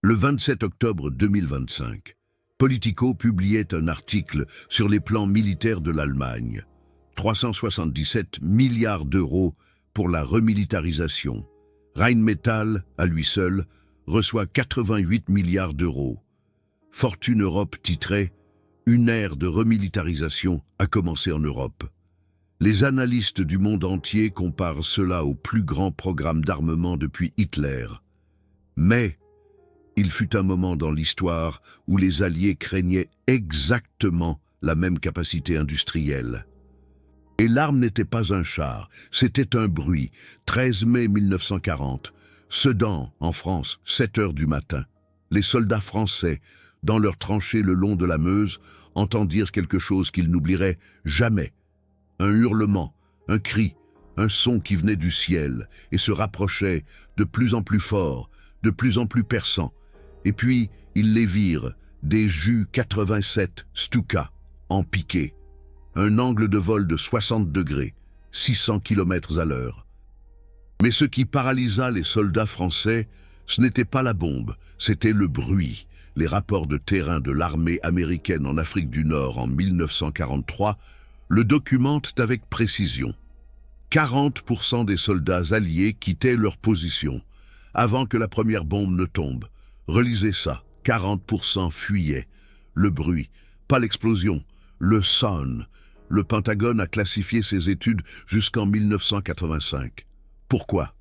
Le 27 octobre 2025, Politico publiait un article sur les plans militaires de l'Allemagne. 377 milliards d'euros pour la remilitarisation. Rheinmetall, à lui seul, reçoit 88 milliards d'euros. Fortune Europe titrait « Une ère de remilitarisation a commencé en Europe ». Les analystes du monde entier comparent cela au plus grand programme d'armement depuis Hitler. Mais il fut un moment dans l'histoire où les Alliés craignaient exactement la même capacité industrielle. Et l'arme n'était pas un char, c'était un bruit. 13 mai 1940, Sedan, en France, 7 heures du matin. Les soldats français, dans leurs tranchées le long de la Meuse, entendirent quelque chose qu'ils n'oublieraient jamais. Un hurlement, un cri, un son qui venait du ciel et se rapprochait de plus en plus fort, de plus en plus perçant. Et puis, ils les virent, des Ju-87 Stuka, en piqué. Un angle de vol de 60 degrés, 600 km à l'heure. Mais ce qui paralysa les soldats français, ce n'était pas la bombe, c'était le bruit. Les rapports de terrain de l'armée américaine en Afrique du Nord en 1943 le documentent avec précision. 40% des soldats alliés quittaient leur position avant que la première bombe ne tombe. Relisez ça, 40% fuyaient. Le bruit, pas l'explosion, le son. Le Pentagone a classifié ses études jusqu'en 1985. Pourquoi?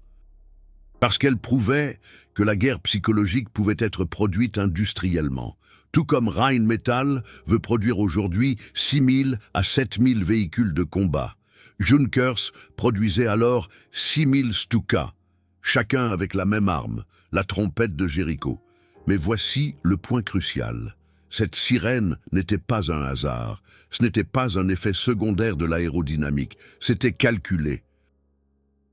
Parce qu'elle prouvait que la guerre psychologique pouvait être produite industriellement, tout comme Rheinmetall veut produire aujourd'hui 6 000 à 7 000 véhicules de combat. Junkers produisait alors 6 000 Stuka, chacun avec la même arme, la trompette de Jéricho. Mais voici le point crucial. Cette sirène n'était pas un hasard, ce n'était pas un effet secondaire de l'aérodynamique, c'était calculé.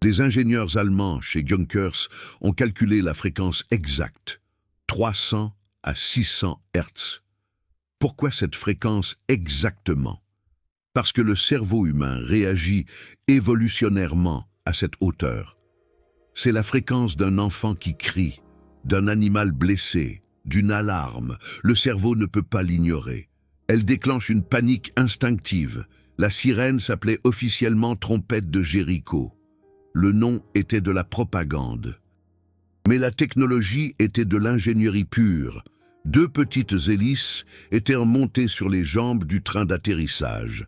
Des ingénieurs allemands chez Junkers ont calculé la fréquence exacte, 300 à 600 Hz. Pourquoi cette fréquence exactement? Parce que le cerveau humain réagit évolutionnairement à cette hauteur. C'est la fréquence d'un enfant qui crie, d'un animal blessé, d'une alarme. Le cerveau ne peut pas l'ignorer. Elle déclenche une panique instinctive. La sirène s'appelait officiellement trompette de Jéricho. Le nom était de la propagande. Mais la technologie était de l'ingénierie pure. 2 petites hélices étaient montées sur les jambes du train d'atterrissage.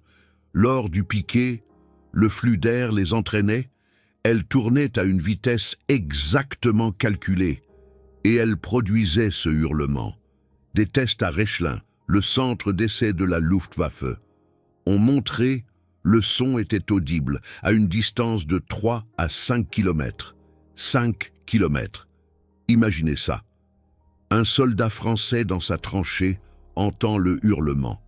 Lors du piqué, le flux d'air les entraînait. Elles tournaient à une vitesse exactement calculée. Et elles produisaient ce hurlement. Des tests à Rechlin, le centre d'essai de la Luftwaffe, ont montré le son était audible à une distance de 3 à 5 km. 5 km. Imaginez ça. Un soldat français dans sa tranchée entend le hurlement.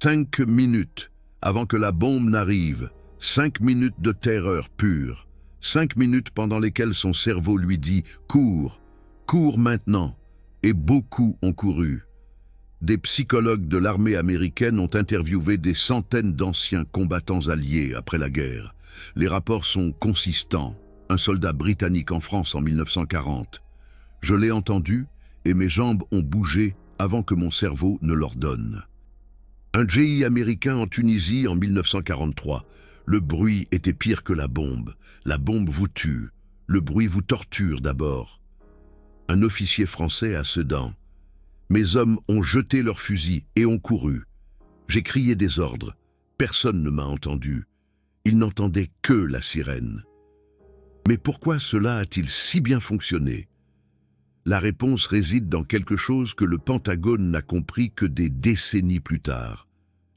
5 minutes avant que la bombe n'arrive. 5 minutes de terreur pure. 5 minutes pendant lesquelles son cerveau lui dit « Cours, cours maintenant !» Et beaucoup ont couru. Des psychologues de l'armée américaine ont interviewé des centaines d'anciens combattants alliés après la guerre. Les rapports sont consistants. Un soldat britannique en France en 1940. Je l'ai entendu et mes jambes ont bougé avant que mon cerveau ne l'ordonne. Un GI américain en Tunisie en 1943. Le bruit était pire que la bombe. La bombe vous tue. Le bruit vous torture d'abord. Un officier français à Sedan. Mes hommes ont jeté leurs fusils et ont couru. J'ai crié des ordres. Personne ne m'a entendu. Ils n'entendaient que la sirène. Mais pourquoi cela a-t-il si bien fonctionné? La réponse réside dans quelque chose que le Pentagone n'a compris que des décennies plus tard.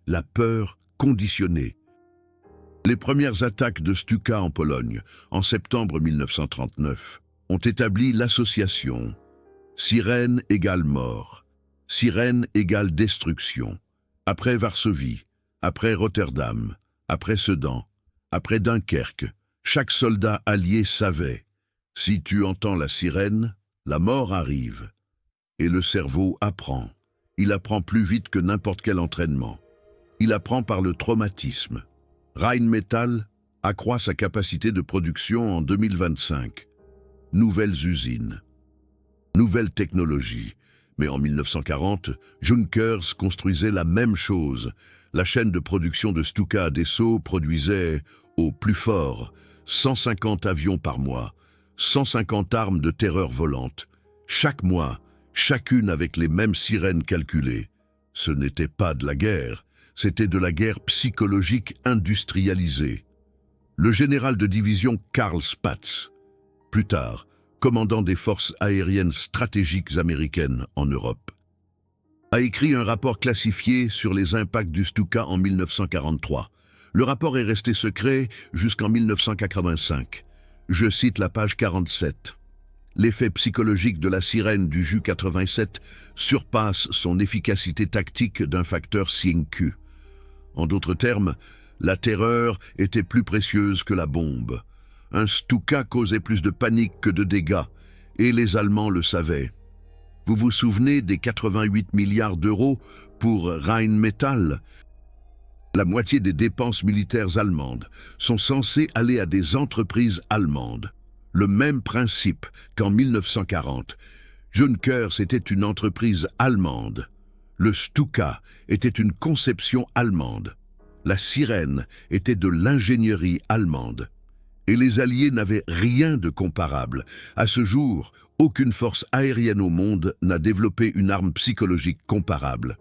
La peur conditionnée. Les premières attaques de Stuka en Pologne, en septembre 1939, ont établi l'association sirène égale mort, sirène égale destruction. Après Varsovie, après Rotterdam, après Sedan, après Dunkerque, chaque soldat allié savait, si tu entends la sirène, la mort arrive. Et le cerveau apprend. Il apprend plus vite que n'importe quel entraînement. Il apprend par le traumatisme. Rheinmetall accroît sa capacité de production en 2025. Nouvelles usines. Nouvelle technologie. Mais en 1940, Junkers construisait la même chose. La chaîne de production de Stuka à Dessau produisait, au plus fort, 150 avions par mois, 150 armes de terreur volantes. Chaque mois, chacune avec les mêmes sirènes calculées. Ce n'était pas de la guerre, c'était de la guerre psychologique industrialisée. Le général de division Karl Spaatz, plus tard, commandant des forces aériennes stratégiques américaines en Europe, a écrit un rapport classifié sur les impacts du Stuka en 1943. Le rapport est resté secret jusqu'en 1985. Je cite la page 47. L'effet psychologique de la sirène du Ju-87 surpasse son efficacité tactique d'un facteur Q. En d'autres termes, la terreur était plus précieuse que la bombe. Un Stuka causait plus de panique que de dégâts, et les Allemands le savaient. Vous vous souvenez des 88 milliards d'euros pour Rheinmetall? La moitié des dépenses militaires allemandes sont censées aller à des entreprises allemandes. Le même principe qu'en 1940. Junkers était une entreprise allemande. Le Stuka était une conception allemande. La sirène était de l'ingénierie allemande. Et les Alliés n'avaient rien de comparable. À ce jour, aucune force aérienne au monde n'a développé une arme psychologique comparable.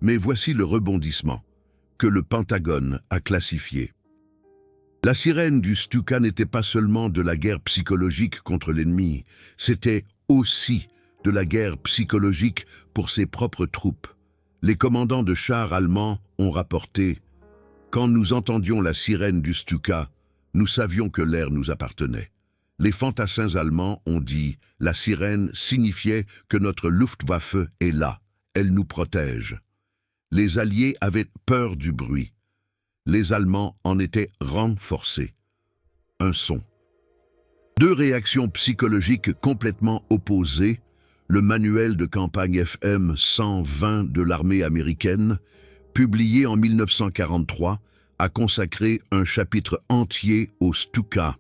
Mais voici le rebondissement que le Pentagone a classifié. La sirène du Stuka n'était pas seulement de la guerre psychologique contre l'ennemi, c'était aussi de la guerre psychologique pour ses propres troupes. Les commandants de chars allemands ont rapporté « Quand nous entendions la sirène du Stuka, nous savions que l'air nous appartenait. Les fantassins allemands ont dit « La sirène signifiait que notre Luftwaffe est là, elle nous protège. » Les Alliés avaient peur du bruit. Les Allemands en étaient renforcés. Un son. Deux réactions psychologiques complètement opposées, le manuel de campagne FM 120 de l'armée américaine, publié en 1943, a consacré un chapitre entier au Stuka.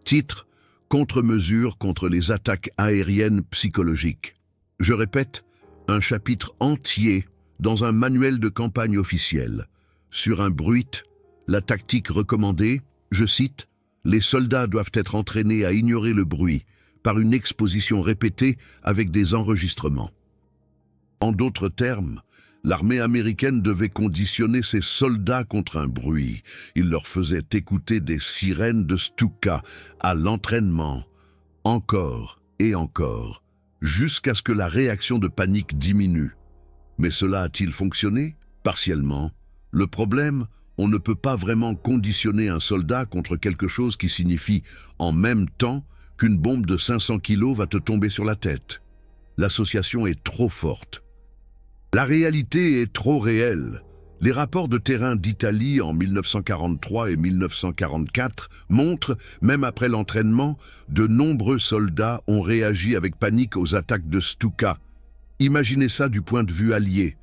Titre « Contre-mesures contre les attaques aériennes psychologiques ». Je répète, un chapitre entier dans un manuel de campagne officiel. Sur un bruit, la tactique recommandée, je cite, « Les soldats doivent être entraînés à ignorer le bruit par une exposition répétée avec des enregistrements. » En d'autres termes, l'armée américaine devait conditionner ses soldats contre un bruit. Il leur faisait écouter des sirènes de Stuka à l'entraînement, encore et encore, jusqu'à ce que la réaction de panique diminue. Mais cela a-t-il fonctionné? Partiellement. Le problème, on ne peut pas vraiment conditionner un soldat contre quelque chose qui signifie en même temps qu'une bombe de 500 kilos va te tomber sur la tête. L'association est trop forte. La réalité est trop réelle. Les rapports de terrain d'Italie en 1943 et 1944 montrent, même après l'entraînement, de nombreux soldats ont réagi avec panique aux attaques de Stuka. Imaginez ça du point de vue allié.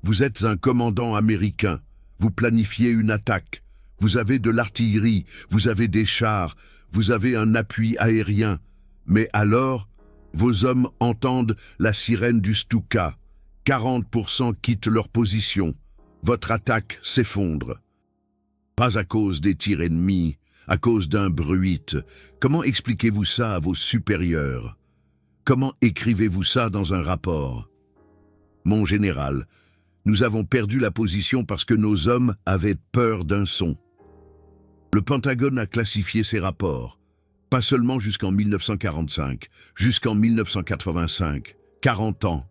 Vous êtes un commandant américain, vous planifiez une attaque, vous avez de l'artillerie, vous avez des chars, vous avez un appui aérien. Mais alors, vos hommes entendent la sirène du Stuka. 40% quittent leur position. Votre attaque s'effondre. Pas à cause des tirs ennemis, à cause d'un bruit. Comment expliquez-vous ça à vos supérieurs? Comment écrivez-vous ça dans un rapport? Mon général, nous avons perdu la position parce que nos hommes avaient peur d'un son. Le Pentagone a classifié ces rapports, pas seulement jusqu'en 1945, jusqu'en 1985, 40 ans.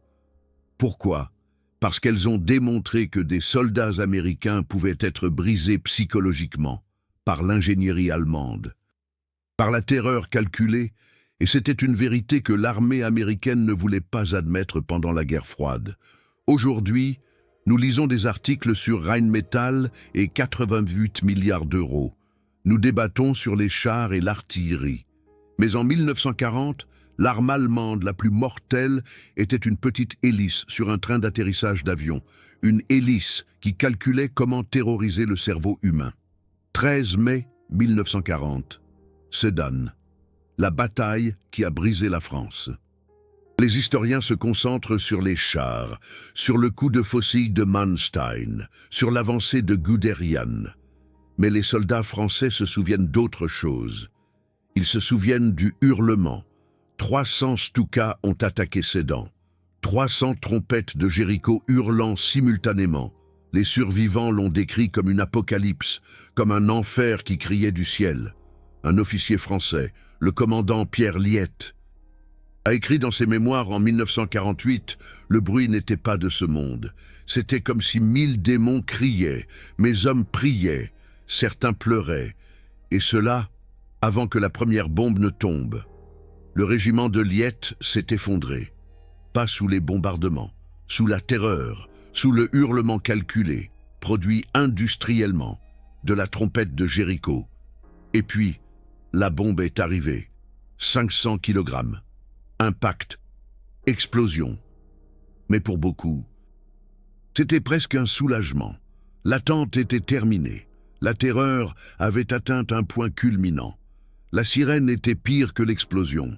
Pourquoi? Parce qu'elles ont démontré que des soldats américains pouvaient être brisés psychologiquement par l'ingénierie allemande, par la terreur calculée, et c'était une vérité que l'armée américaine ne voulait pas admettre pendant la guerre froide. Aujourd'hui, nous lisons des articles sur Rheinmetall et 88 milliards d'euros. Nous débattons sur les chars et l'artillerie. Mais en 1940, l'arme allemande la plus mortelle était une petite hélice sur un train d'atterrissage d'avion, une hélice qui calculait comment terroriser le cerveau humain. 13 mai 1940, Sedan. La bataille qui a brisé la France. Les historiens se concentrent sur les chars, sur le coup de faucille de Manstein, sur l'avancée de Guderian. Mais les soldats français se souviennent d'autre chose. Ils se souviennent du hurlement. 300 Stukas ont attaqué Sedan. 300 trompettes de Jéricho hurlant simultanément. Les survivants l'ont décrit comme une apocalypse, comme un enfer qui criait du ciel. Un officier français, le commandant Pierre Liette, a écrit dans ses mémoires en 1948 « Le bruit n'était pas de ce monde. C'était comme si 1000 démons criaient, mes hommes priaient, certains pleuraient, et cela avant que la première bombe ne tombe. Le régiment de Liette s'est effondré, pas sous les bombardements, sous la terreur, sous le hurlement calculé, produit industriellement, de la trompette de Jéricho. Et puis, la bombe est arrivée, 500 kilogrammes. Impact, explosion. Mais pour beaucoup, c'était presque un soulagement. L'attente était terminée. La terreur avait atteint un point culminant. La sirène était pire que l'explosion,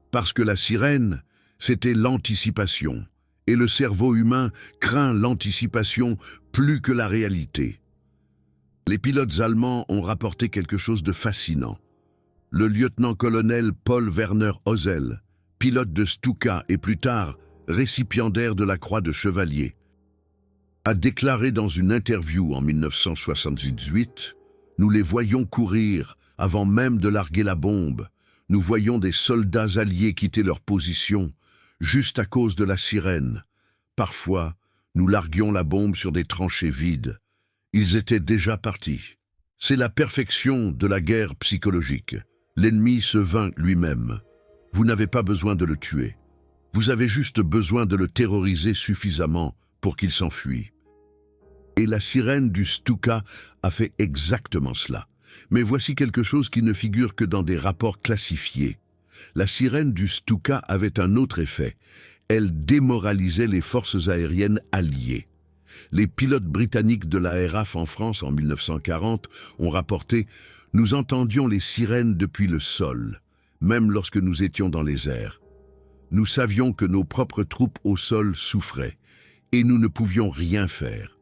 parce que la sirène, c'était l'anticipation, et le cerveau humain craint l'anticipation plus que la réalité. Les pilotes allemands ont rapporté quelque chose de fascinant. Le lieutenant-colonel Paul Werner Hosel, pilote de Stuka et plus tard récipiendaire de la Croix de Chevalier, a déclaré dans une interview en 1978 « Nous les voyons courir avant même de larguer la bombe. Nous voyons des soldats alliés quitter leur position juste à cause de la sirène. Parfois, nous larguions la bombe sur des tranchées vides. Ils étaient déjà partis. C'est la perfection de la guerre psychologique. L'ennemi se vainc lui-même. Vous n'avez pas besoin de le tuer. Vous avez juste besoin de le terroriser suffisamment pour qu'il s'enfuit. » Et la sirène du Stuka a fait exactement cela. Mais voici quelque chose qui ne figure que dans des rapports classifiés. La sirène du Stuka avait un autre effet. Elle démoralisait les forces aériennes alliées. Les pilotes britanniques de la RAF en France en 1940 ont rapporté « Nous entendions les sirènes depuis le sol, même lorsque nous étions dans les airs. Nous savions que nos propres troupes au sol souffraient, et nous ne pouvions rien faire.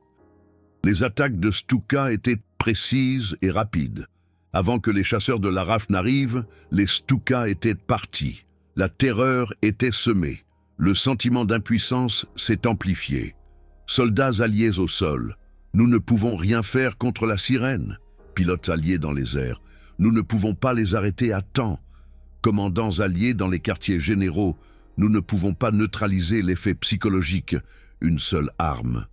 Les attaques de Stuka étaient précises et rapides. Avant que les chasseurs de la RAF n'arrivent, les Stuka étaient partis. La terreur était semée. Le sentiment d'impuissance s'est amplifié. Soldats alliés au sol, nous ne pouvons rien faire contre la sirène. Pilotes alliés dans les airs, nous ne pouvons pas les arrêter à temps. Commandants alliés dans les quartiers généraux, nous ne pouvons pas neutraliser l'effet psychologique, une seule arme.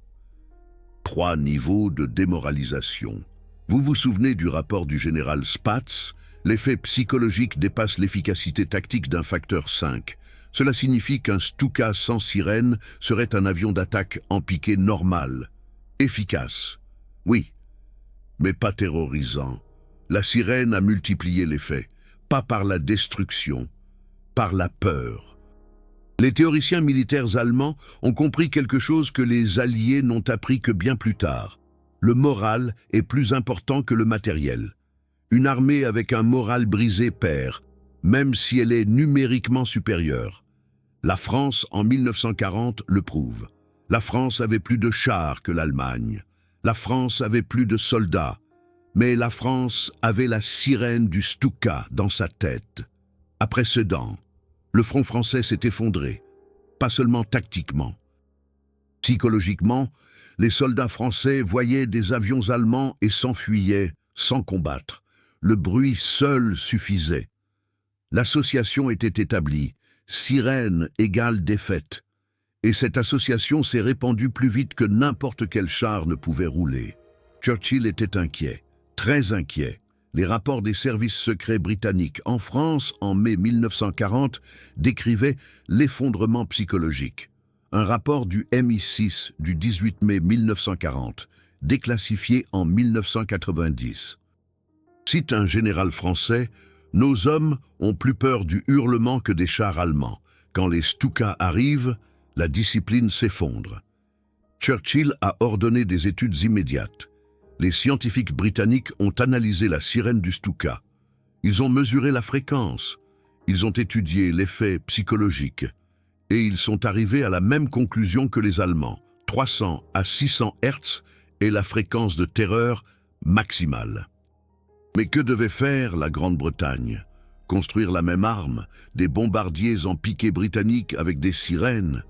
3 niveaux de démoralisation. Vous vous souvenez du rapport du général Spaatz? L'effet psychologique dépasse l'efficacité tactique d'un facteur 5. Cela signifie qu'un Stuka sans sirène serait un avion d'attaque en piqué normal. Efficace, oui, mais pas terrorisant. La sirène a multiplié l'effet, pas par la destruction, par la peur. Les théoriciens militaires allemands ont compris quelque chose que les Alliés n'ont appris que bien plus tard. Le moral est plus important que le matériel. Une armée avec un moral brisé perd, même si elle est numériquement supérieure. La France, en 1940, le prouve. La France avait plus de chars que l'Allemagne. La France avait plus de soldats. Mais la France avait la sirène du Stuka dans sa tête. Après Sedan, le front français s'est effondré, pas seulement tactiquement. Psychologiquement, les soldats français voyaient des avions allemands et s'enfuyaient sans combattre. Le bruit seul suffisait. L'association était établie, sirène égale défaite. Et cette association s'est répandue plus vite que n'importe quel char ne pouvait rouler. Churchill était inquiet, très inquiet. Les rapports des services secrets britanniques en France, en mai 1940, décrivaient l'effondrement psychologique. Un rapport du MI6 du 18 mai 1940, déclassifié en 1990. Cite un général français, « Nos hommes ont plus peur du hurlement que des chars allemands. Quand les Stuka arrivent, la discipline s'effondre. » Churchill a ordonné des études immédiates. Les scientifiques britanniques ont analysé la sirène du Stuka. Ils ont mesuré la fréquence. Ils ont étudié l'effet psychologique. Et ils sont arrivés à la même conclusion que les Allemands. 300 à 600 Hz est la fréquence de terreur maximale. Mais que devait faire la Grande-Bretagne? Construire la même arme, des bombardiers en piqué britanniques avec des sirènes?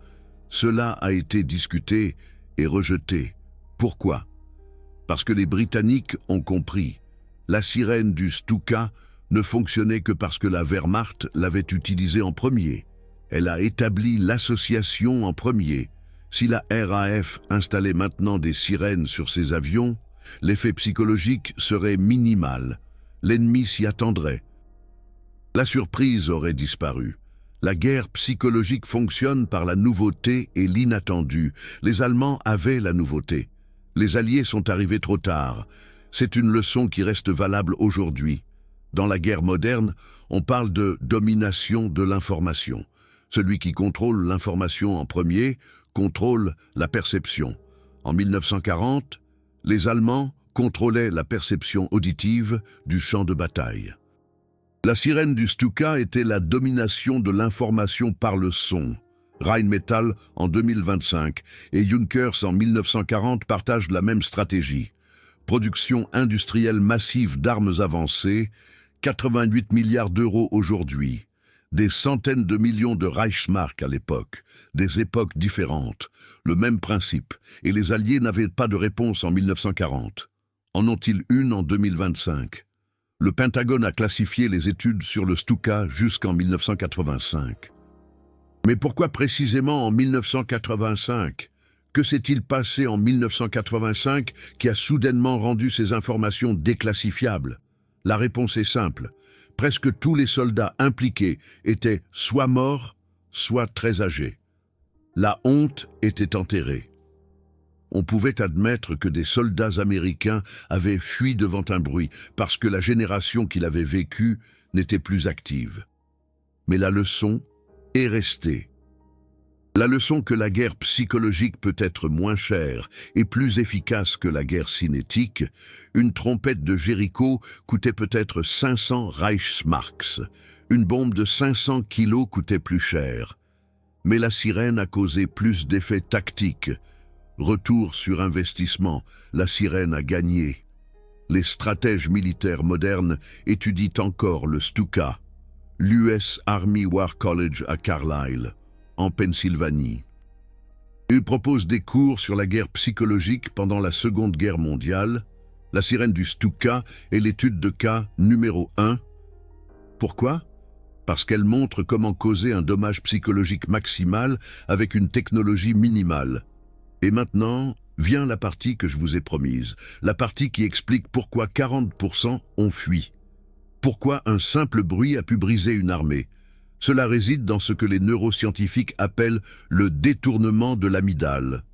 Cela a été discuté et rejeté. Pourquoi? Parce que les Britanniques ont compris. La sirène du Stuka ne fonctionnait que parce que la Wehrmacht l'avait utilisée en premier. Elle a établi l'association en premier. Si la RAF installait maintenant des sirènes sur ses avions, l'effet psychologique serait minimal. L'ennemi s'y attendrait. La surprise aurait disparu. La guerre psychologique fonctionne par la nouveauté et l'inattendu. Les Allemands avaient la nouveauté. Les Alliés sont arrivés trop tard. C'est une leçon qui reste valable aujourd'hui. Dans la guerre moderne, on parle de domination de l'information. Celui qui contrôle l'information en premier contrôle la perception. En 1940, les Allemands contrôlaient la perception auditive du champ de bataille. La sirène du Stuka était la domination de l'information par le son. Rheinmetall en 2025 et Junkers en 1940 partagent la même stratégie. Production industrielle massive d'armes avancées, 88 milliards d'euros aujourd'hui. Des centaines de millions de Reichsmark à l'époque, des époques différentes, le même principe, et les Alliés n'avaient pas de réponse en 1940. En ont-ils une en 2025? Le Pentagone a classifié les études sur le Stuka jusqu'en 1985. Mais pourquoi précisément en 1985? Que s'est-il passé en 1985 qui a soudainement rendu ces informations déclassifiables? La réponse est simple. Presque tous les soldats impliqués étaient soit morts, soit très âgés. La honte était enterrée. On pouvait admettre que des soldats américains avaient fui devant un bruit parce que la génération qui l'avait vécu n'était plus active. Mais la leçon est restée. La leçon que la guerre psychologique peut être moins chère et plus efficace que la guerre cinétique, une trompette de Jéricho coûtait peut-être 500 Reichsmarks, une bombe de 500 kilos coûtait plus cher. Mais la sirène a causé plus d'effets tactiques. Retour sur investissement, la sirène a gagné. Les stratèges militaires modernes étudient encore le Stuka, l'US Army War College à Carlisle, en Pennsylvanie. Il propose des cours sur la guerre psychologique pendant la Seconde Guerre mondiale. La sirène du Stuka est l'étude de cas numéro 1. Pourquoi? Parce qu'elle montre comment causer un dommage psychologique maximal avec une technologie minimale. Et maintenant, vient la partie que je vous ai promise, la partie qui explique pourquoi 40% ont fui. Pourquoi un simple bruit a pu briser une armée. Cela réside dans ce que les neuroscientifiques appellent le détournement de l'amygdale.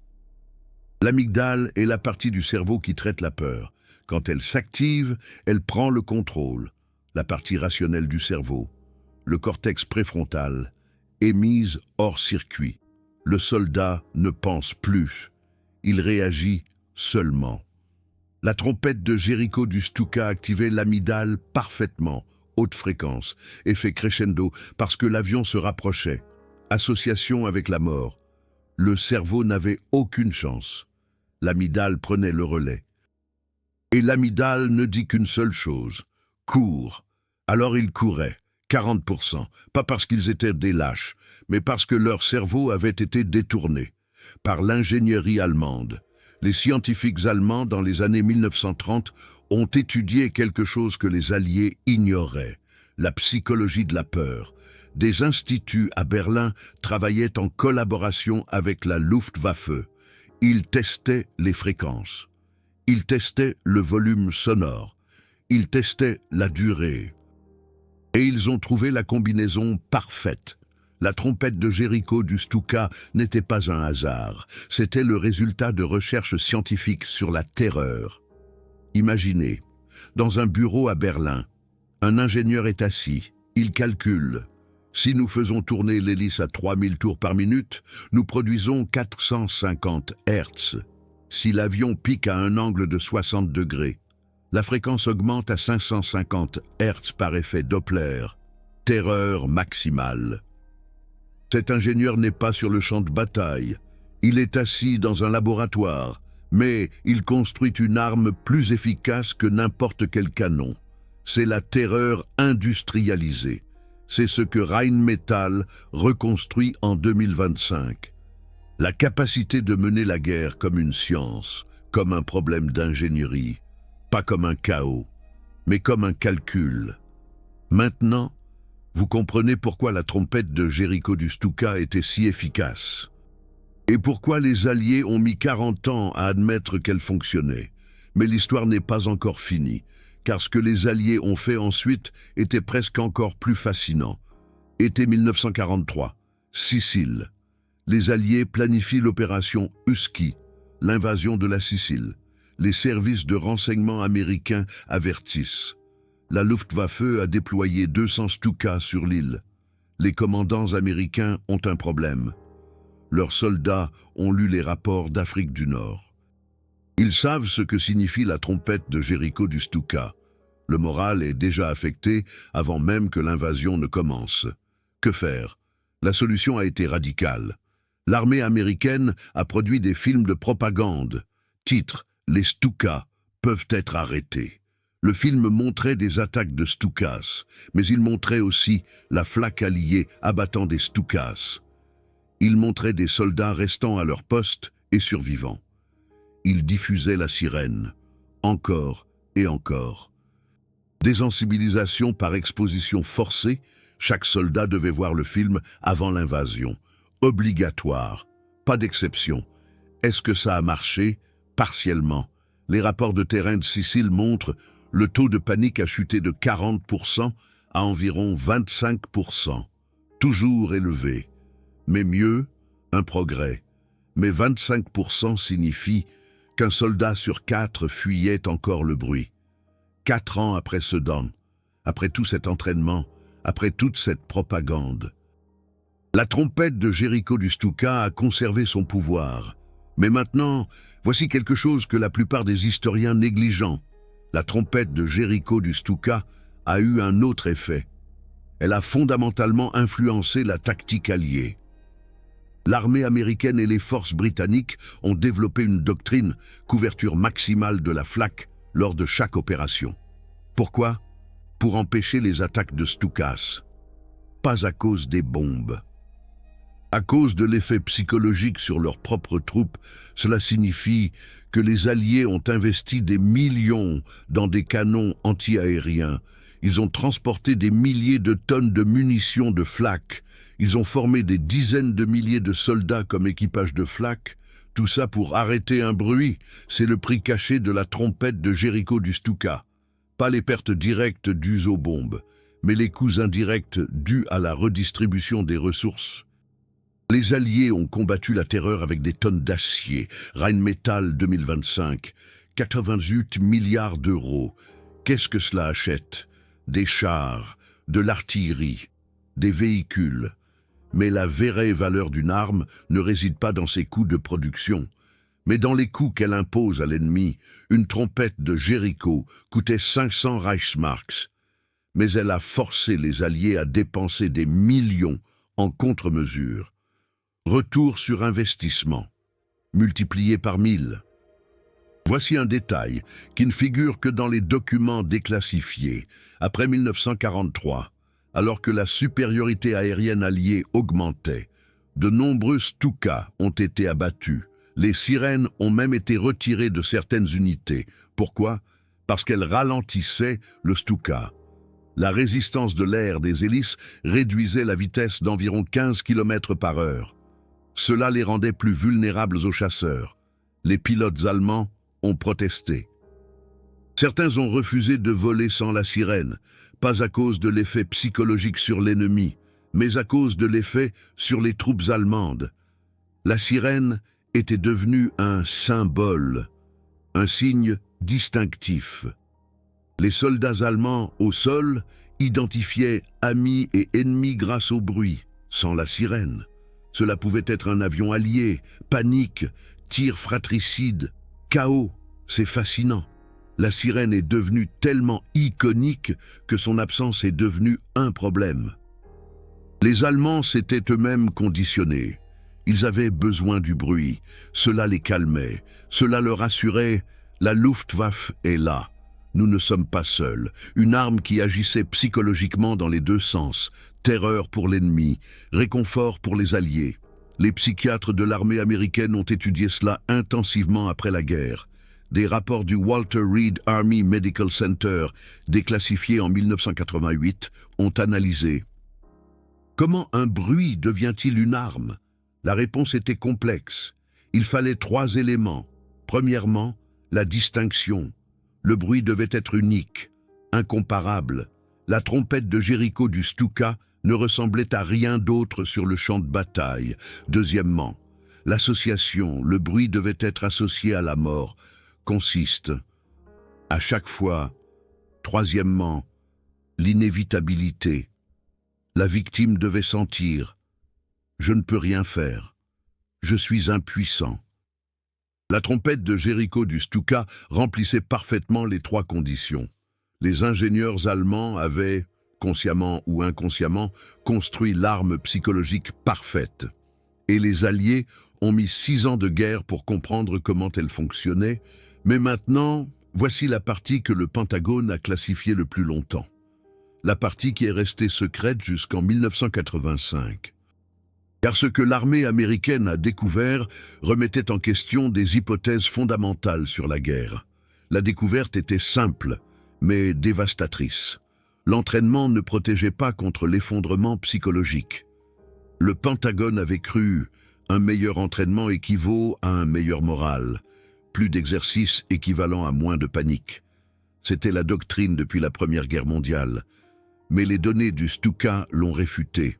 L'amygdale est la partie du cerveau qui traite la peur. Quand elle s'active, elle prend le contrôle. La partie rationnelle du cerveau, le cortex préfrontal, est mise hors circuit. Le soldat ne pense plus, il réagit seulement. La trompette de Jéricho du Stuka activait l'amygdale parfaitement, haute fréquence, effet crescendo, parce que l'avion se rapprochait. Association avec la mort. Le cerveau n'avait aucune chance. L'amygdale prenait le relais. Et l'amygdale ne dit qu'une seule chose, cours. Alors ils couraient. 40%, pas parce qu'ils étaient des lâches, mais parce que leur cerveau avait été détourné par l'ingénierie allemande. Les scientifiques allemands, dans les années 1930, ont étudié quelque chose que les Alliés ignoraient, la psychologie de la peur. Des instituts à Berlin travaillaient en collaboration avec la Luftwaffe. Ils testaient les fréquences. Ils testaient le volume sonore. Ils testaient la durée. Et ils ont trouvé la combinaison parfaite. La trompette de Jéricho du Stuka n'était pas un hasard, c'était le résultat de recherches scientifiques sur la terreur. Imaginez, dans un bureau à Berlin, un ingénieur est assis, il calcule. Si nous faisons tourner l'hélice à 3000 tours par minute, nous produisons 450 Hz. Si l'avion pique à un angle de 60 degrés, la fréquence augmente à 550 Hz par effet Doppler. Terreur maximale. Cet ingénieur n'est pas sur le champ de bataille. Il est assis dans un laboratoire, mais il construit une arme plus efficace que n'importe quel canon. C'est la terreur industrialisée. C'est ce que Rheinmetall reconstruit en 2025. La capacité de mener la guerre comme une science, comme un problème d'ingénierie, pas comme un chaos, mais comme un calcul. Maintenant, vous comprenez pourquoi la trompette de Jericho du Stuka était si efficace. Et pourquoi les Alliés ont mis 40 ans à admettre qu'elle fonctionnait. Mais l'histoire n'est pas encore finie, car ce que les Alliés ont fait ensuite était presque encore plus fascinant. Été 1943, Sicile. Les Alliés planifient l'opération Husky, l'invasion de la Sicile. Les services de renseignement américains avertissent. La Luftwaffe a déployé 200 Stuka sur l'île. Les commandants américains ont un problème. Leurs soldats ont lu les rapports d'Afrique du Nord. Ils savent ce que signifie la trompette de Jericho du Stuka. Le moral est déjà affecté avant même que l'invasion ne commence. Que faire? La solution a été radicale. L'armée américaine a produit des films de propagande. Titre: Les Stuka peuvent être arrêtés. Le film montrait des attaques de Stukas, mais il montrait aussi la flaque alliée abattant des Stukas. Il montrait des soldats restant à leur poste et survivant. Il diffusait la sirène, encore et encore. Désensibilisation par exposition forcée, chaque soldat devait voir le film avant l'invasion. Obligatoire, pas d'exception. Est-ce que ça a marché? Partiellement. Les rapports de terrain de Sicile montrent le taux de panique a chuté de 40% à environ 25%. Toujours élevé. Mais mieux, un progrès. Mais 25% signifie qu'un soldat sur 4 fuyait encore le bruit. 4 ans après Sedan, après tout cet entraînement, après toute cette propagande. La trompette de Jericho du Stuka a conservé son pouvoir. Mais maintenant, voici quelque chose que la plupart des historiens négligent. La trompette de Jericho du Stuka a eu un autre effet. Elle a fondamentalement influencé la tactique alliée. L'armée américaine et les forces britanniques ont développé une doctrine couverture maximale de la flaque lors de chaque opération. Pourquoi? Pour empêcher les attaques de Stukas. Pas à cause des bombes. À cause de l'effet psychologique sur leurs propres troupes, cela signifie que les Alliés ont investi des millions dans des canons anti-aériens. Ils ont transporté des milliers de tonnes de munitions de flak. Ils ont formé des dizaines de milliers de soldats comme équipage de flak. Tout ça pour arrêter un bruit. C'est le prix caché de la trompette de Jericho du Stuka. Pas les pertes directes dues aux bombes, mais les coûts indirects dus à la redistribution des ressources. Les Alliés ont combattu la terreur avec des tonnes d'acier. Rheinmetall 2025, 88 milliards d'euros. Qu'est-ce que cela achète? Des chars, de l'artillerie, des véhicules. Mais la vraie valeur d'une arme ne réside pas dans ses coûts de production, mais dans les coûts qu'elle impose à l'ennemi. Une trompette de Jericho coûtait 500 Reichsmarks, mais elle a forcé les Alliés à dépenser des millions en contre-mesure. Retour sur investissement, multiplié par 1000. Voici un détail qui ne figure que dans les documents déclassifiés. Après 1943, alors que la supériorité aérienne alliée augmentait, de nombreux Stuka ont été abattus. Les sirènes ont même été retirées de certaines unités. Pourquoi? Parce qu'elles ralentissaient le Stuka. La résistance de l'air des hélices réduisait la vitesse d'environ 15 km par heure. Cela les rendait plus vulnérables aux chasseurs. Les pilotes allemands ont protesté. Certains ont refusé de voler sans la sirène, pas à cause de l'effet psychologique sur l'ennemi, mais à cause de l'effet sur les troupes allemandes. La sirène était devenue un symbole, un signe distinctif. Les soldats allemands au sol identifiaient amis et ennemis grâce au bruit, sans la sirène. Cela pouvait être un avion allié, panique, tir fratricide, chaos. C'est fascinant. La sirène est devenue tellement iconique que son absence est devenue un problème. Les Allemands s'étaient eux-mêmes conditionnés. Ils avaient besoin du bruit, cela les calmait, cela leur assurait « la Luftwaffe est là, nous ne sommes pas seuls », une arme qui agissait psychologiquement dans les deux sens, terreur pour l'ennemi, réconfort pour les Alliés. Les psychiatres de l'armée américaine ont étudié cela intensivement après la guerre. Des rapports du Walter Reed Army Medical Center, déclassifiés en 1988, ont analysé. Comment un bruit devient-il une arme? La réponse était complexe. Il fallait 3 éléments. Premièrement, la distinction. Le bruit devait être unique, incomparable. La trompette de Jéricho du Stuka ne ressemblait à rien d'autre sur le champ de bataille. Deuxièmement, l'association, le bruit devait être associé à la mort, consiste à chaque fois. Troisièmement, l'inévitabilité. La victime devait sentir « je ne peux rien faire, je suis impuissant ». La trompette de Jéricho du Stuka remplissait parfaitement les 3 conditions. Les ingénieurs allemands avaient, consciemment ou inconsciemment, construit l'arme psychologique parfaite. Et les Alliés ont mis 6 ans de guerre pour comprendre comment elle fonctionnait, mais maintenant, voici la partie que le Pentagone a classifiée le plus longtemps. La partie qui est restée secrète jusqu'en 1985. Car ce que l'armée américaine a découvert remettait en question des hypothèses fondamentales sur la guerre. La découverte était simple, mais dévastatrice. L'entraînement ne protégeait pas contre l'effondrement psychologique. Le Pentagone avait cru un meilleur entraînement équivaut à un meilleur moral, plus d'exercices équivalent à moins de panique. C'était la doctrine depuis la Première Guerre mondiale. Mais les données du Stuka l'ont réfuté.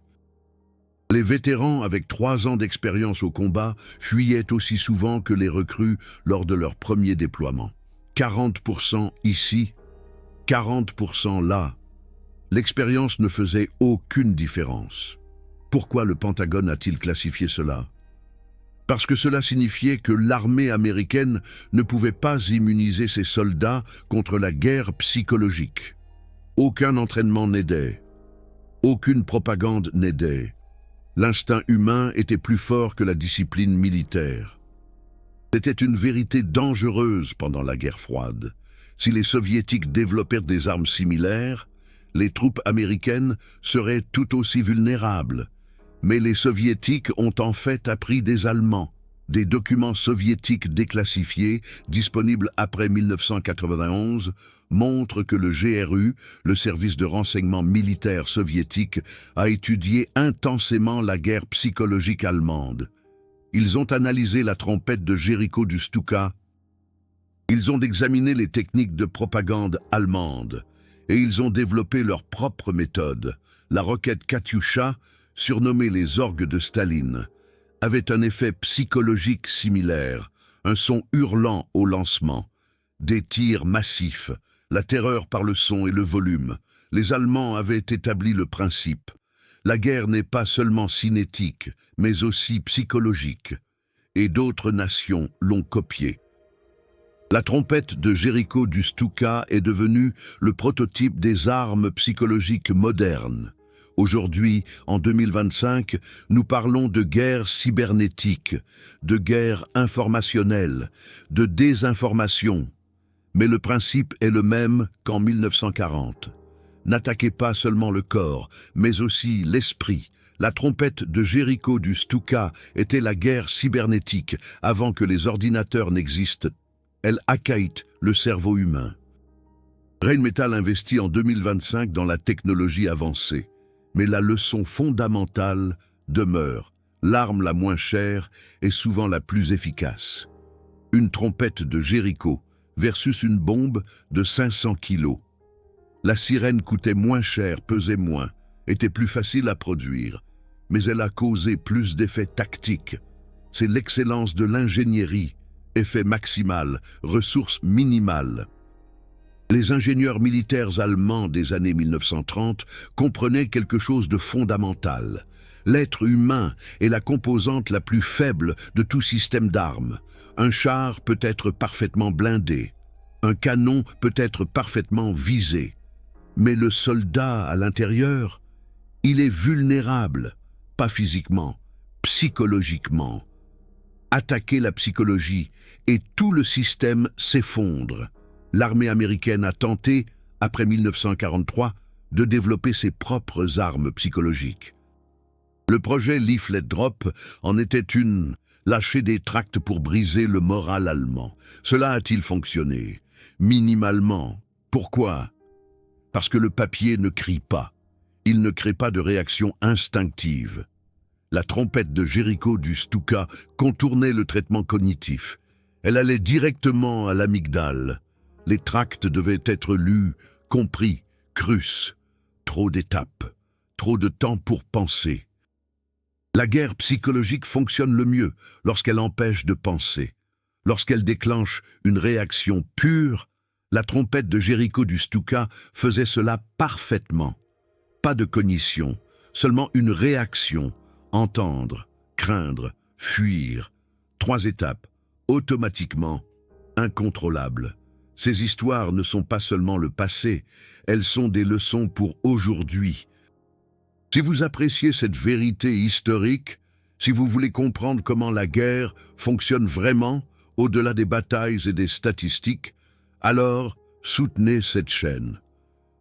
Les vétérans avec 3 ans d'expérience au combat fuyaient aussi souvent que les recrues lors de leur premier déploiement. 40% ici, 40% là. L'expérience ne faisait aucune différence. Pourquoi le Pentagone a-t-il classifié cela? Parce que cela signifiait que l'armée américaine ne pouvait pas immuniser ses soldats contre la guerre psychologique. Aucun entraînement n'aidait. Aucune propagande n'aidait. L'instinct humain était plus fort que la discipline militaire. C'était une vérité dangereuse pendant la guerre froide. Si les Soviétiques développèrent des armes similaires, les troupes américaines seraient tout aussi vulnérables. Mais les Soviétiques ont en fait appris des Allemands. Des documents soviétiques déclassifiés, disponibles après 1991, montrent que le GRU, le service de renseignement militaire soviétique, a étudié intensément la guerre psychologique allemande. Ils ont analysé la trompette de Jéricho du Stuka. Ils ont examiné les techniques de propagande allemande. Et ils ont développé leur propre méthode. La roquette Katyusha, surnommée les orgues de Staline, avait un effet psychologique similaire, un son hurlant au lancement, des tirs massifs, la terreur par le son et le volume. Les Allemands avaient établi le principe. La guerre n'est pas seulement cinétique, mais aussi psychologique. Et d'autres nations l'ont copié. La trompette de Jéricho du Stuka est devenue le prototype des armes psychologiques modernes. Aujourd'hui, en 2025, nous parlons de guerre cybernétique, de guerre informationnelle, de désinformation. Mais le principe est le même qu'en 1940. N'attaquez pas seulement le corps, mais aussi l'esprit. La trompette de Jéricho du Stuka était la guerre cybernétique avant que les ordinateurs n'existent. Elle hackait le cerveau humain. Rheinmetall investit en 2025 dans la technologie avancée. Mais la leçon fondamentale demeure. L'arme la moins chère est souvent la plus efficace. Une trompette de Jéricho versus une bombe de 500 kilos. La sirène coûtait moins cher, pesait moins, était plus facile à produire, mais elle a causé plus d'effets tactiques. C'est l'excellence de l'ingénierie, effet maximal, ressources minimales. Les ingénieurs militaires allemands des années 1930 comprenaient quelque chose de fondamental. L'être humain est la composante la plus faible de tout système d'armes. Un char peut être parfaitement blindé. Un canon peut être parfaitement visé. Mais le soldat à l'intérieur, Il est vulnérable, pas physiquement, psychologiquement. Attaquer la psychologie et tout le système s'effondre. L'armée américaine a tenté, après 1943, de développer ses propres armes psychologiques. Le projet Leaflet Drop en était une, lâcher des tracts pour briser le moral allemand. Cela a-t-il fonctionné? Minimalement. Pourquoi? Parce que le papier ne crie pas. Il ne crée pas de réaction instinctive. La trompette de Jéricho du Stuka contournait le traitement cognitif. Elle allait directement à l'amygdale. Les tracts devaient être lus, compris, crus. Trop d'étapes, trop de temps pour penser. La guerre psychologique fonctionne le mieux lorsqu'elle empêche de penser. Lorsqu'elle déclenche une réaction pure, la trompette de Jéricho du Stuka faisait cela parfaitement. Pas de cognition, seulement une réaction. Entendre, craindre, fuir. 3 étapes, automatiquement, incontrôlables. Ces histoires ne sont pas seulement le passé, elles sont des leçons pour aujourd'hui. Si vous appréciez cette vérité historique, si vous voulez comprendre comment la guerre fonctionne vraiment, au-delà des batailles et des statistiques, alors soutenez cette chaîne.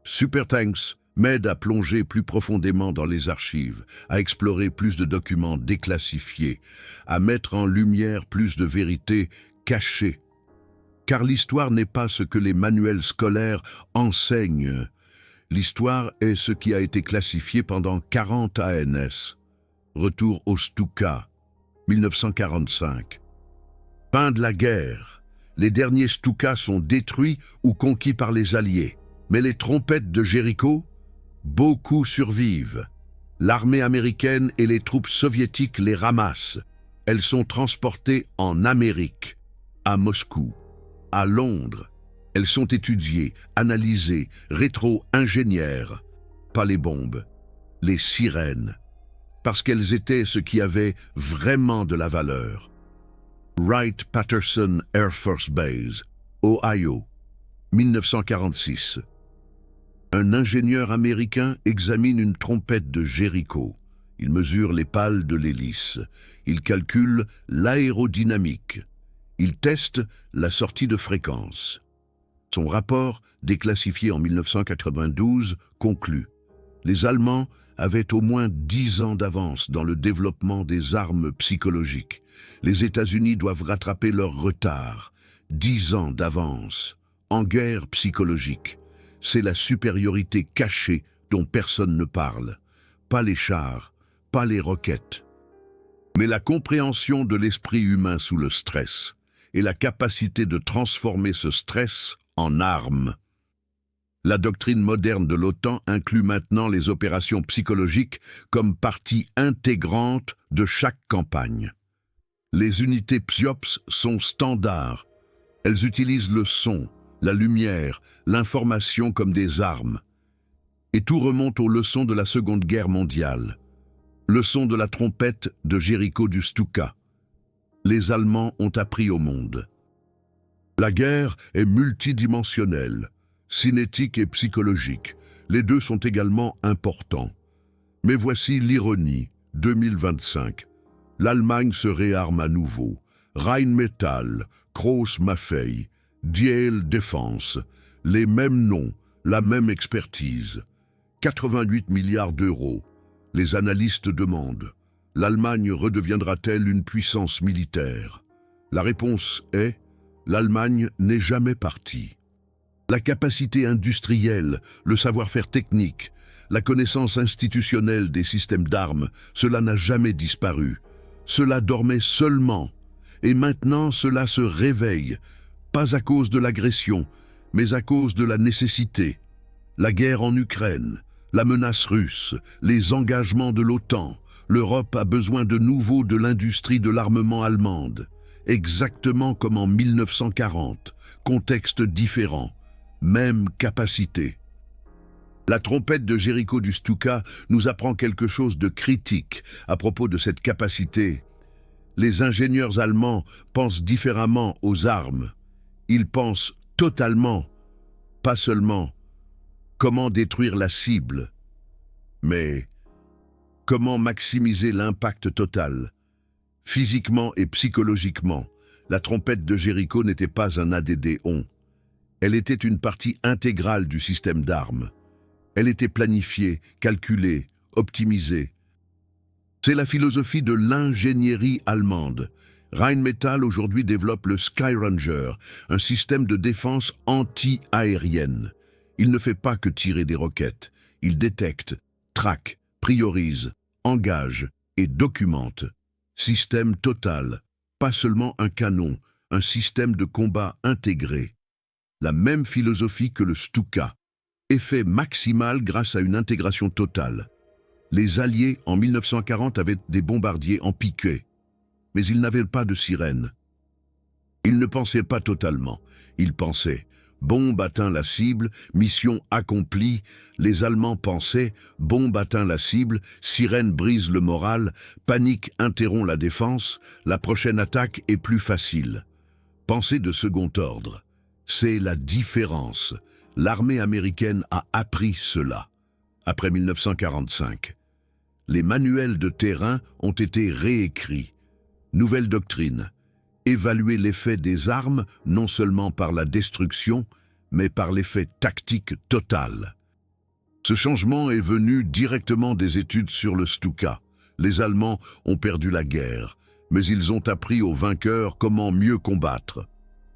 Supertanks m'aide à plonger plus profondément dans les archives, à explorer plus de documents déclassifiés, à mettre en lumière plus de vérités cachées. Car l'histoire n'est pas ce que les manuels scolaires enseignent. L'histoire est ce qui a été classifié pendant 40 ANS. Retour au Stuka, 1945. Fin de la guerre. Les derniers Stukas sont détruits ou conquis par les Alliés. Mais les trompettes de Jéricho, beaucoup survivent. L'armée américaine et les troupes soviétiques les ramassent. Elles sont transportées en Amérique, à Moscou, à Londres. Elles sont étudiées, analysées, rétro-ingénières. Pas les bombes, les sirènes. Parce qu'elles étaient ce qui avait vraiment de la valeur. Wright-Patterson Air Force Base, Ohio, 1946. Un ingénieur américain examine une trompette de Jéricho. Il mesure les pales de l'hélice. Il calcule l'aérodynamique. Il teste la sortie de fréquence. Son rapport, déclassifié en 1992, conclut: les Allemands avaient au moins 10 ans d'avance dans le développement des armes psychologiques. Les États-Unis doivent rattraper leur retard. 10 ans d'avance. En guerre psychologique. C'est la supériorité cachée dont personne ne parle. Pas les chars, pas les roquettes. Mais la compréhension de l'esprit humain sous le stress et la capacité de transformer ce stress en armes. La doctrine moderne de l'OTAN inclut maintenant les opérations psychologiques comme partie intégrante de chaque campagne. Les unités PSYOPS sont standards. Elles utilisent le son, la lumière, l'information comme des armes. Et tout remonte aux leçons de la Seconde Guerre mondiale. Leçon de la trompette de Jéricho du Stuka. Les Allemands ont appris au monde. La guerre est multidimensionnelle, cinétique et psychologique. Les deux sont également importants. Mais voici l'ironie, 2025. L'Allemagne se réarme à nouveau. Rheinmetall, Krauss-Maffei, Diehl Défense, les mêmes noms, la même expertise. 88 milliards d'euros. Les analystes demandent: l'Allemagne redeviendra-t-elle une puissance militaire? La réponse est: l'Allemagne n'est jamais partie. La capacité industrielle, le savoir-faire technique, la connaissance institutionnelle des systèmes d'armes, cela n'a jamais disparu. Cela dormait seulement, et maintenant cela se réveille, pas à cause de l'agression, mais à cause de la nécessité. La guerre en Ukraine, la menace russe, les engagements de l'OTAN, l'Europe a besoin de nouveau de l'industrie de l'armement allemande. Exactement comme en 1940, contexte différent, même capacité. La trompette de Jéricho du Stuka nous apprend quelque chose de critique à propos de cette capacité. Les ingénieurs allemands pensent différemment aux armes. Ils pensent totalement, pas seulement, comment détruire la cible. Mais Comment maximiser l'impact total? Physiquement et psychologiquement, la trompette de Jéricho n'était pas un ADD-on. Elle était une partie intégrale du système d'armes. Elle était planifiée, calculée, optimisée. C'est la philosophie de l'ingénierie allemande. Rheinmetall aujourd'hui développe le Skyranger, un système de défense anti-aérienne. Il ne fait pas que tirer des roquettes. Il détecte, traque, priorise, engage et documente. Système total, pas seulement un canon, un système de combat intégré. La même philosophie que le Stuka. Effet maximal grâce à une intégration totale. Les Alliés, en 1940, avaient des bombardiers en piqué, mais ils n'avaient pas de sirène. Ils ne pensaient pas totalement. Ils pensaient « bombe atteint la cible, mission accomplie ». Les Allemands pensaient « bombe atteint la cible, sirène brise le moral, panique interrompt la défense, la prochaine attaque est plus facile ». Pensée de second ordre. C'est la différence. L'armée américaine a appris cela. Après 1945, les manuels de terrain ont été réécrits. Nouvelle doctrine. Évaluer l'effet des armes non seulement par la destruction, mais par l'effet tactique total. Ce changement est venu directement des études sur le Stuka. Les Allemands ont perdu la guerre, mais ils ont appris aux vainqueurs comment mieux combattre.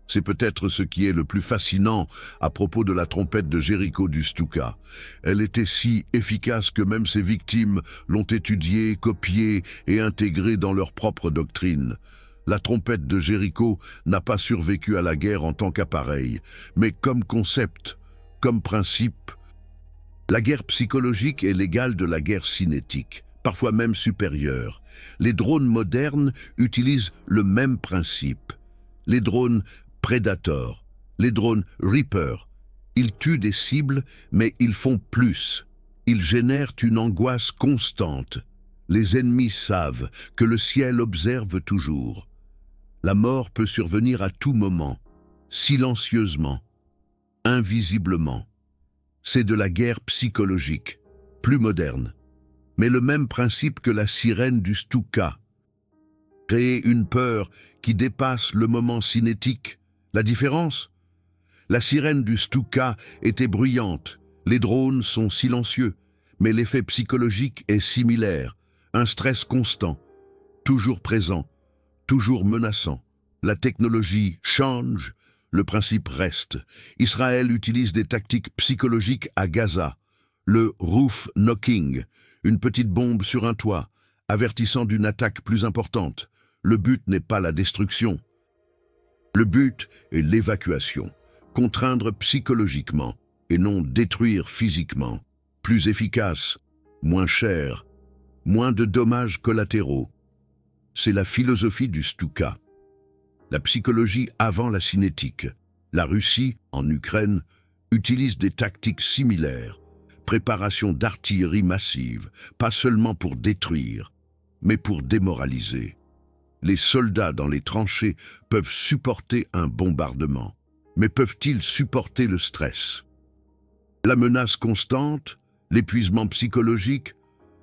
C'est peut-être ce qui est le plus fascinant à propos de la trompette de Jéricho du Stuka. Elle était si efficace que même ses victimes l'ont étudiée, copiée et intégrée dans leur propre doctrine. La trompette de Jéricho n'a pas survécu à la guerre en tant qu'appareil, mais comme concept, comme principe. La guerre psychologique est l'égale de la guerre cinétique, parfois même supérieure. Les drones modernes utilisent le même principe. Les drones Predator, les drones Reaper. Ils tuent des cibles, mais ils font plus. Ils génèrent une angoisse constante. Les ennemis savent que le ciel observe toujours. La mort peut survenir à tout moment, silencieusement, invisiblement. C'est de la guerre psychologique, plus moderne, mais le même principe que la sirène du Stuka. Créer une peur qui dépasse le moment cinétique. La différence? La sirène du Stuka était bruyante, les drones sont silencieux, mais l'effet psychologique est similaire, un stress constant, toujours présent, toujours menaçant. La technologie change, le principe reste. Israël utilise des tactiques psychologiques à Gaza. Le roof knocking, une petite bombe sur un toit, avertissant d'une attaque plus importante. Le but n'est pas la destruction. Le but est l'évacuation, contraindre psychologiquement et non détruire physiquement. Plus efficace, moins cher, moins de dommages collatéraux. C'est la philosophie du Stuka. La psychologie avant la cinétique. La Russie, en Ukraine, utilise des tactiques similaires. Préparation d'artillerie massive, pas seulement pour détruire, mais pour démoraliser. Les soldats dans les tranchées peuvent supporter un bombardement, mais peuvent-ils supporter le stress? La menace constante, l'épuisement psychologique,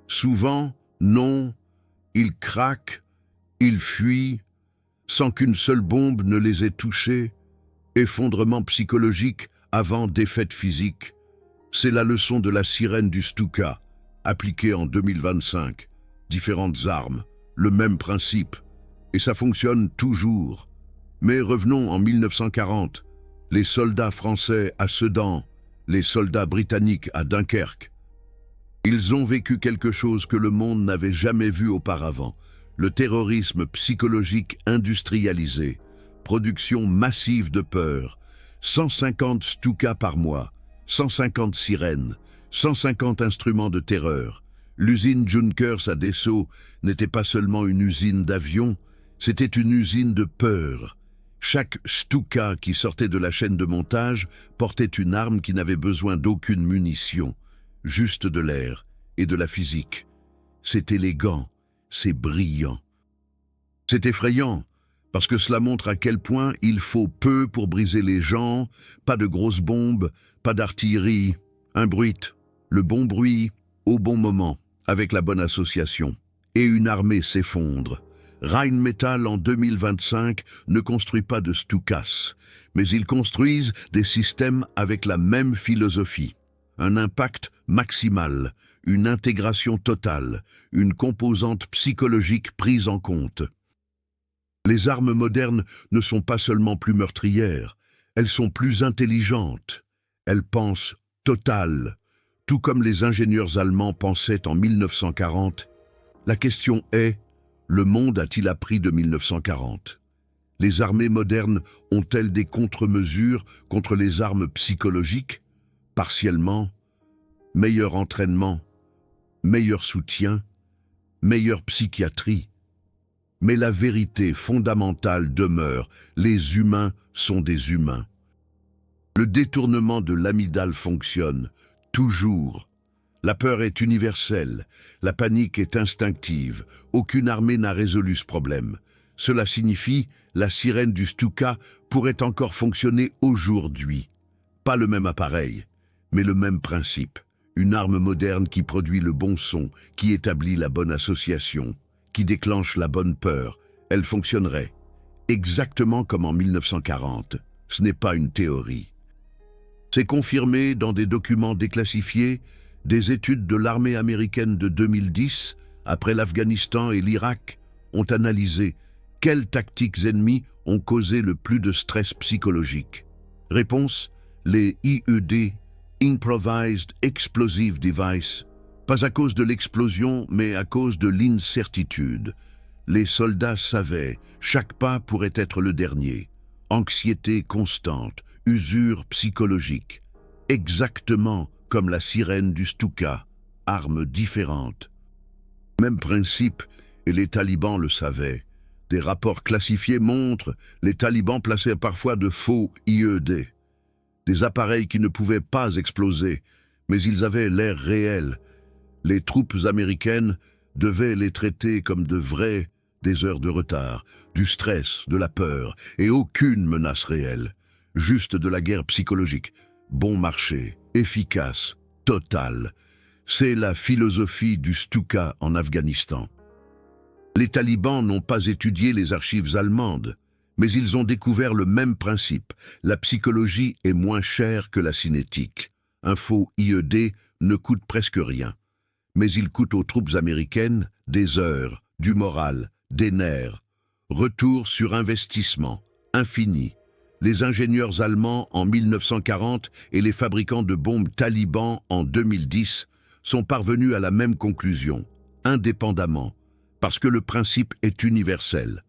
souvent, non, ils craquent, ils fuient, sans qu'une seule bombe ne les ait touchés. Effondrement psychologique avant défaite physique. C'est la leçon de la sirène du Stuka, appliquée en 2025. Différentes armes, le même principe. Et ça fonctionne toujours. Mais revenons en 1940. Les soldats français à Sedan, les soldats britanniques à Dunkerque. Ils ont vécu quelque chose que le monde n'avait jamais vu auparavant. Le terrorisme psychologique industrialisé. Production massive de peur. 150 Stuka par mois. 150 sirènes. 150 instruments de terreur. L'usine Junkers à Dessau n'était pas seulement une usine d'avions, c'était une usine de peur. Chaque Stuka qui sortait de la chaîne de montage portait une arme qui n'avait besoin d'aucune munition, juste de l'air et de la physique. C'est élégant, c'est brillant. C'est effrayant, parce que cela montre à quel point il faut peu pour briser les gens, pas de grosses bombes, pas d'artillerie, un bruit, le bon bruit, au bon moment. avec la bonne association. Et une armée s'effondre. Rheinmetall en 2025 ne construit pas de Stukas, mais ils construisent des systèmes avec la même philosophie. Un impact maximal, une intégration totale, une composante psychologique prise en compte. Les armes modernes ne sont pas seulement plus meurtrières, elles sont plus intelligentes. Elles pensent total, tout comme les ingénieurs allemands pensaient en 1940. La question est, le monde a-t-il appris de 1940 ? Les armées modernes ont-elles des contre-mesures contre les armes psychologiques ? Partiellement, meilleur entraînement, meilleur soutien, meilleure psychiatrie. Mais la vérité fondamentale demeure, les humains sont des humains. Le détournement de l'amygdale fonctionne, toujours. La peur est universelle, la panique est instinctive, aucune armée n'a résolu ce problème. Cela signifie, la sirène du Stuka pourrait encore fonctionner aujourd'hui. Pas le même appareil, mais le même principe. Une arme moderne qui produit le bon son, qui établit la bonne association, qui déclenche la bonne peur. Elle fonctionnerait exactement comme en 1940. Ce n'est pas une théorie. C'est confirmé dans des documents déclassifiés, des études de l'armée américaine de 2010, après l'Afghanistan et l'Irak, ont analysé quelles tactiques ennemies ont causé le plus de stress psychologique. Réponse, les IED, Improvised Explosive Device, pas à cause de l'explosion, mais à cause de l'incertitude. Les soldats savaient, chaque pas pourrait être le dernier. Anxiété constante, usure psychologique, exactement comme la sirène du Stuka, arme différente. Même principe, et les talibans le savaient. Des rapports classifiés montrent, les talibans plaçaient parfois de faux IED. Des appareils qui ne pouvaient pas exploser, mais ils avaient l'air réels. Les troupes américaines devaient les traiter comme de vrais, des heures de retard, du stress, de la peur, et aucune menace réelle. Juste de la guerre psychologique, bon marché, efficace, totale. C'est la philosophie du Stuka en Afghanistan. Les talibans n'ont pas étudié les archives allemandes, mais ils ont découvert le même principe. La psychologie est moins chère que la cinétique. Un faux IED ne coûte presque rien. Mais il coûte aux troupes américaines des heures, du moral, des nerfs. Retour sur investissement, infini. Les ingénieurs allemands en 1940 et les fabricants de bombes talibans en 2010 sont parvenus à la même conclusion, indépendamment, parce que le principe est universel.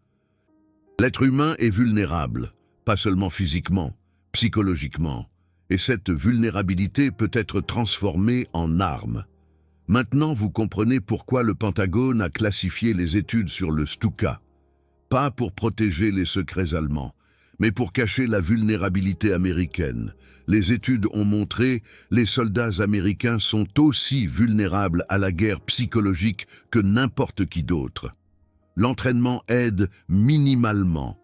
L'être humain est vulnérable, pas seulement physiquement, psychologiquement, et cette vulnérabilité peut être transformée en arme. Maintenant, vous comprenez pourquoi le Pentagone a classifié les études sur le Stuka. Pas pour protéger les secrets allemands, mais pour cacher la vulnérabilité américaine. Les études ont montré que les soldats américains sont aussi vulnérables à la guerre psychologique que n'importe qui d'autre. L'entraînement aide minimalement.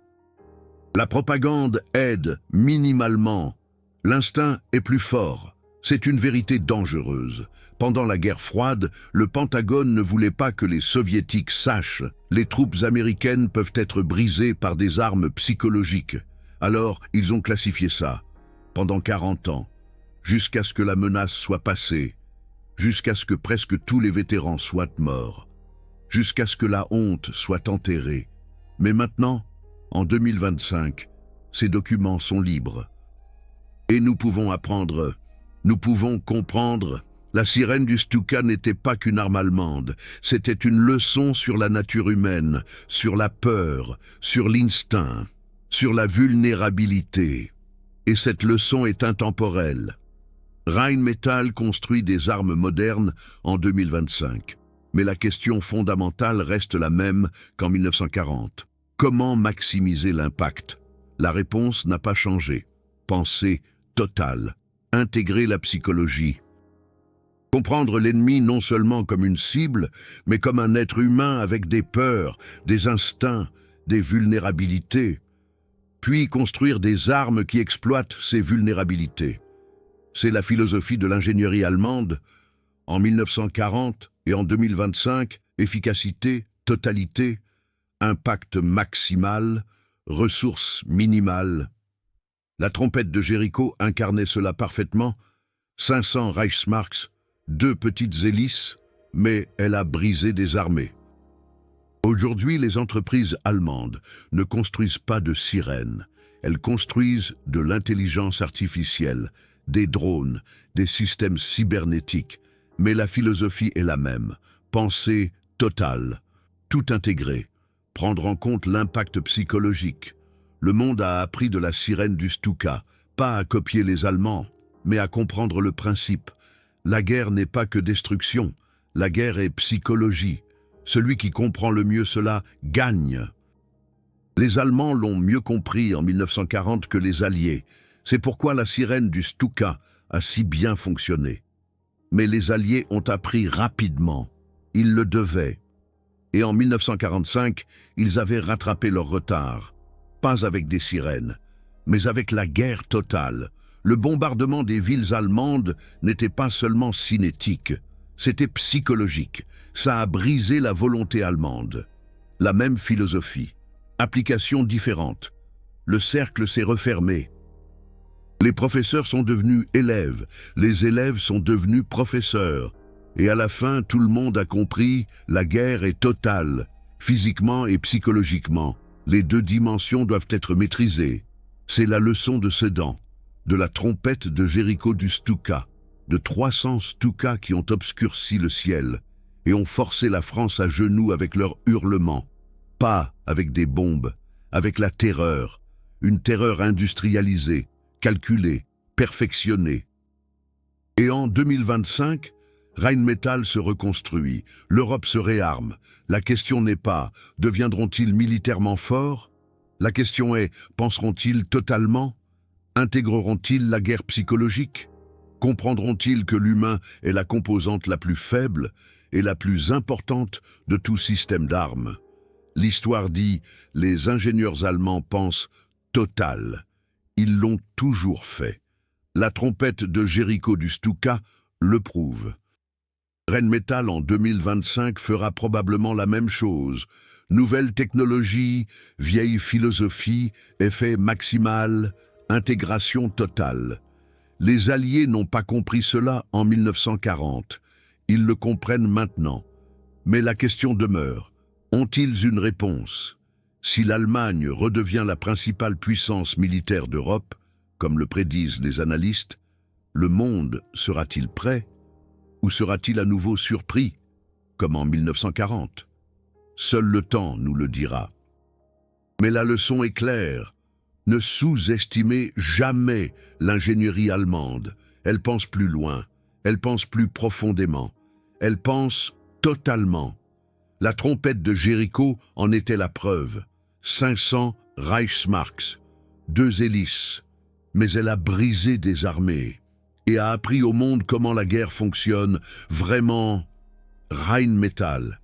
La propagande aide minimalement. L'instinct est plus fort. C'est une vérité dangereuse. Pendant la guerre froide, le Pentagone ne voulait pas que les Soviétiques sachent. Les troupes américaines peuvent être brisées par des armes psychologiques. Alors, ils ont classifié ça, pendant 40 ans, jusqu'à ce que la menace soit passée, jusqu'à ce que presque tous les vétérans soient morts, jusqu'à ce que la honte soit enterrée. Mais maintenant, en 2025, ces documents sont libres. Et nous pouvons apprendre, nous pouvons comprendre. La sirène du Stuka n'était pas qu'une arme allemande, c'était une leçon sur la nature humaine, sur la peur, sur l'instinct, sur la vulnérabilité. Et cette leçon est intemporelle. Rheinmetall construit des armes modernes en 2025. Mais la question fondamentale reste la même qu'en 1940. Comment maximiser l'impact? La réponse n'a pas changé. Pensée totale. Intégrer la psychologie. Comprendre l'ennemi non seulement comme une cible, mais comme un être humain avec des peurs, des instincts, des vulnérabilités. Puis construire des armes qui exploitent ces vulnérabilités. C'est la philosophie de l'ingénierie allemande. En 1940, Et en 2025, efficacité, totalité, impact maximal, ressources minimales. La trompette de Jéricho incarnait cela parfaitement. 500 Reichsmarks, 2 petites hélices, mais elle a brisé des armées. Aujourd'hui, les entreprises allemandes ne construisent pas de sirènes. Elles construisent de l'intelligence artificielle, des drones, des systèmes cybernétiques. Mais la philosophie est la même. Pensée totale, tout intégré, prendre en compte l'impact psychologique. Le monde a appris de la sirène du Stuka, pas à copier les Allemands, mais à comprendre le principe. La guerre n'est pas que destruction, la guerre est psychologie. Celui qui comprend le mieux cela gagne. Les Allemands l'ont mieux compris en 1940 que les Alliés. C'est pourquoi la sirène du Stuka a si bien fonctionné. Mais les Alliés ont appris rapidement. Ils le devaient. Et en 1945, ils avaient rattrapé leur retard. Pas avec des sirènes, mais avec la guerre totale. Le bombardement des villes allemandes n'était pas seulement cinétique, c'était psychologique. Ça a brisé la volonté allemande. La même philosophie, application différente. Le cercle s'est refermé. Les professeurs sont devenus élèves, les élèves sont devenus professeurs. Et à la fin, tout le monde a compris, la guerre est totale, physiquement et psychologiquement. Les 2 dimensions doivent être maîtrisées. C'est la leçon de Sedan, de la trompette de Jéricho du Stuka, de 300 Stukas qui ont obscurci le ciel et ont forcé la France à genoux avec leurs hurlements. Pas avec des bombes, avec la terreur, une terreur industrialisée, calculée, perfectionnée. Et en 2025, Rheinmetall se reconstruit, l'Europe se réarme. La question n'est pas « deviendront-ils militairement forts ?» La question est « penseront-ils totalement ?» Intégreront-ils la guerre psychologique? Comprendront-ils que l'humain est la composante la plus faible et la plus importante de tout système d'armes? L'histoire dit « les ingénieurs allemands pensent total ». Ils l'ont toujours fait. La trompette de Jéricho du Stuka le prouve. Rheinmetall en 2025 fera probablement la même chose. Nouvelle technologie, vieille philosophie, effet maximal, intégration totale. Les Alliés n'ont pas compris cela en 1940. Ils le comprennent maintenant. Mais la question demeure. Ont-ils une réponse? Si l'Allemagne redevient la principale puissance militaire d'Europe, comme le prédisent les analystes, le monde sera-t-il prêt? Ou sera-t-il à nouveau surpris, comme en 1940? Seul le temps nous le dira. Mais la leçon est claire. Ne sous-estimez jamais l'ingénierie allemande. Elle pense plus loin, elle pense plus profondément, elle pense totalement. La trompette de Jéricho en était la preuve. 500 Reichsmarks, 2 hélices, mais elle a brisé des armées et a appris au monde comment la guerre fonctionne vraiment. Rheinmetall,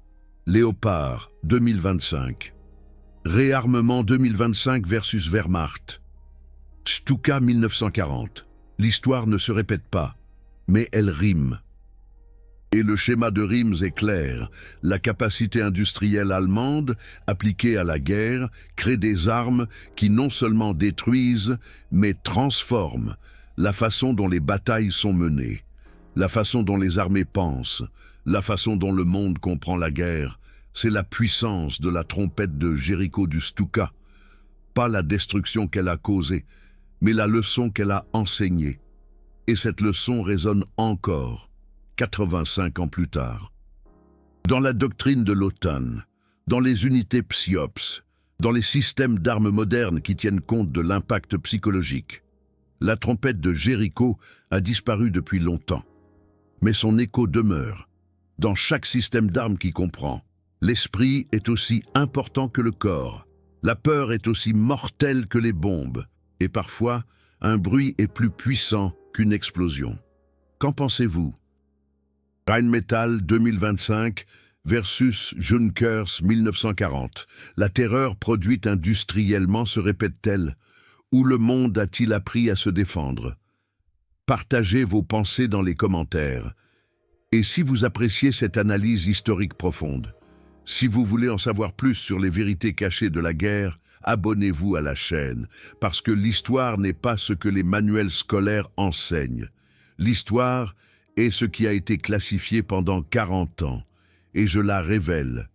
Léopard 2025, réarmement 2025 versus Wehrmacht, Stuka 1940. L'histoire ne se répète pas, mais elle rime. Et le schéma de rimes est clair. La capacité industrielle allemande, appliquée à la guerre, crée des armes qui non seulement détruisent, mais transforment la façon dont les batailles sont menées, la façon dont les armées pensent, la façon dont le monde comprend la guerre. C'est la puissance de la trompette de Jéricho du Stuka. Pas la destruction qu'elle a causée, mais la leçon qu'elle a enseignée. Et cette leçon résonne encore, 85 ans plus tard. Dans la doctrine de l'OTAN, dans les unités PSYOPS, dans les systèmes d'armes modernes qui tiennent compte de l'impact psychologique, la trompette de Jéricho a disparu depuis longtemps. Mais son écho demeure. Dans chaque système d'armes qui comprend, l'esprit est aussi important que le corps. La peur est aussi mortelle que les bombes. Et parfois, un bruit est plus puissant qu'une explosion. Qu'en pensez-vous? Rheinmetall 2025 versus Junkers 1940. La terreur produite industriellement se répète-t-elle? Où le monde a-t-il appris à se défendre? Partagez vos pensées dans les commentaires. Et si vous appréciez cette analyse historique profonde, si vous voulez en savoir plus sur les vérités cachées de la guerre, abonnez-vous à la chaîne, parce que l'histoire n'est pas ce que les manuels scolaires enseignent. L'histoire est ce qui a été classifié pendant 40 ans, et je la révèle